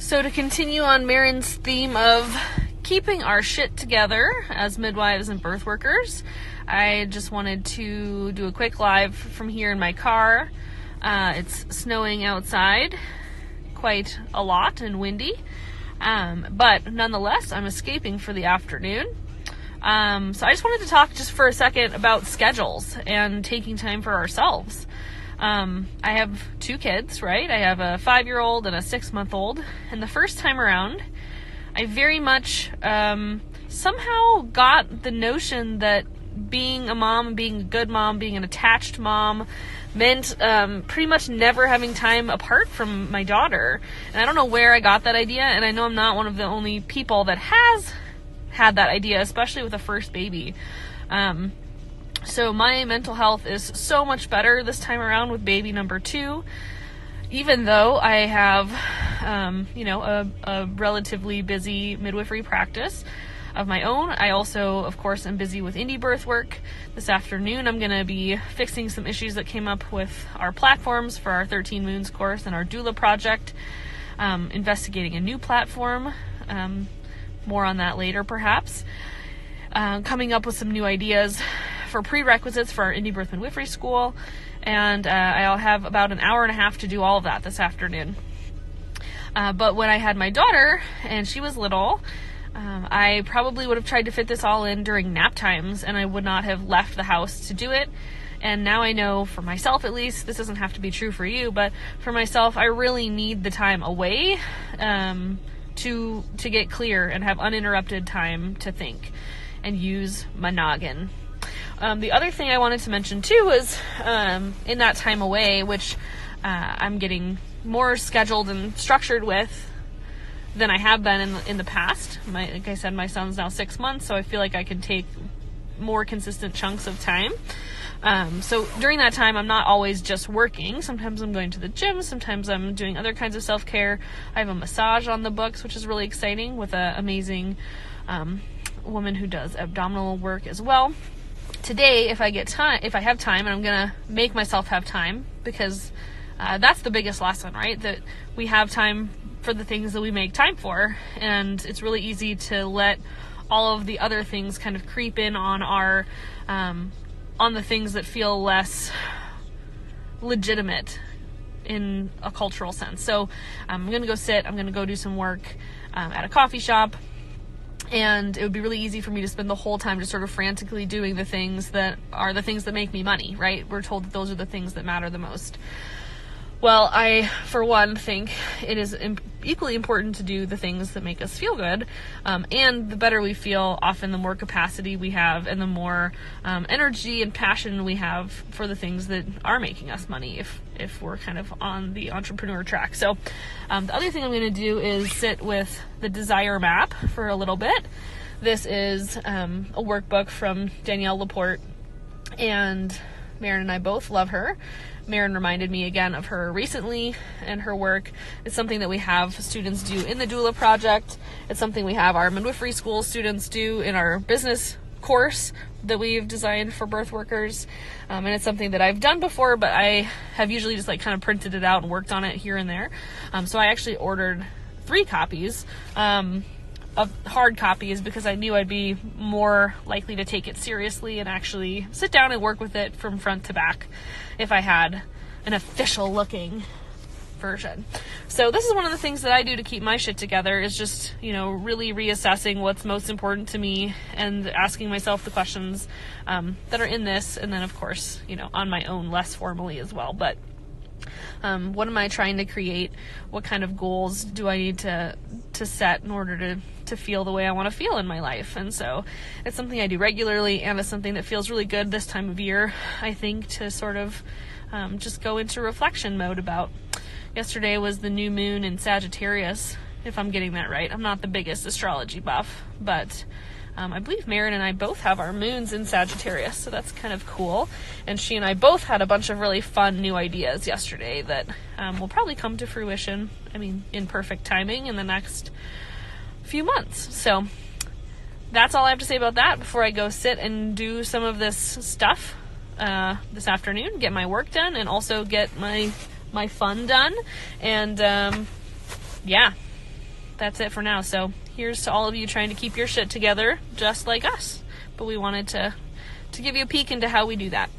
So to continue on Maryn's theme of keeping our shit together as midwives and birth workers, I just wanted to do a quick live from here in my car. It's snowing outside quite a lot and windy, but nonetheless, I'm escaping for the afternoon. So I just wanted to talk just for a second about schedules and taking time for ourselves. I have 2 kids, right? I have a 5-year-old and a 6-month-old, and the first time around, I very much somehow got the notion that being a mom, being a good mom, being an attached mom meant pretty much never having time apart from my daughter. And I don't know where I got that idea, and I know I'm not one of the only people that has had that idea, especially with a first baby. So my mental health is so much better this time around with baby number 2, even though I have, a relatively busy midwifery practice of my own. I also, of course, am busy with indiebirth work. This afternoon, I'm going to be fixing some issues that came up with our platforms for our 13 Moons course and our doula project, investigating a new platform. More on that later, perhaps. Coming up with some new ideas for prerequisites for our indiebirth midwifery school, and I'll have about an hour and a half to do all of that this afternoon. But when I had my daughter, and she was little, I probably would have tried to fit this all in during nap times, and I would not have left the house to do it. And now I know, for myself at least, this doesn't have to be true for you, but for myself, I really need the time away to get clear and have uninterrupted time to think and use my noggin. The other thing I wanted to mention too was in that time away, which I'm getting more scheduled and structured with than I have been in the past. Like I said, my son's now 6 months, so I feel like I can take more consistent chunks of time. So during that time, I'm not always just working. Sometimes I'm going to the gym. Sometimes I'm doing other kinds of self-care. I have a massage on the books, which is really exciting, with an amazing woman who does abdominal work as well. Today, if I have time, and I'm gonna make myself have time, because that's the biggest lesson, right? That we have time for the things that we make time for, and it's really easy to let all of the other things kind of creep in on our on the things that feel less legitimate in a cultural sense. So I'm gonna go do some work at a coffee shop. And it would be really easy for me to spend the whole time just sort of frantically doing the things that are the things that make me money, right? We're told that those are the things that matter the most. Well, I, for one, think it is equally important to do the things that make us feel good. And the better we feel, often the more capacity we have and the more energy and passion we have for the things that are making us money if we're kind of on the entrepreneur track. So the other thing I'm going to do is sit with the Desire Map for a little bit. This is a workbook from Danielle Laporte, and Maryn and I both love her. Maryn reminded me again of her recently and her work. It's something that we have students do in the doula project. It's something we have our midwifery school students do in our business course that we've designed for birth workers. And it's something that I've done before, but I have usually just kind of printed it out and worked on it here and there. So I actually ordered 3 copies of hard copies because I knew I'd be more likely to take it seriously and actually sit down and work with it from front to back if I had an official looking version. So this is one of the things that I do to keep my shit together, is just, really reassessing what's most important to me and asking myself the questions that are in this, and then of course, on my own less formally as well. But what am I trying to create? What kind of goals do I need to set in order to feel the way I want to feel in my life? And so it's something I do regularly, and it's something that feels really good this time of year, I think, to sort of just go into reflection mode about. Yesterday was the new moon in Sagittarius, if I'm getting that right. I'm not the biggest astrology buff, but I believe Maryn and I both have our moons in Sagittarius, so that's kind of cool. And she and I both had a bunch of really fun new ideas yesterday that will probably come to fruition, in perfect timing, in the next few months. So that's all I have to say about that before I go sit and do some of this stuff this afternoon, get my work done, and also get my fun done. And that's it for now. So here's to all of you trying to keep your shit together just like us. But we wanted to give you a peek into how we do that.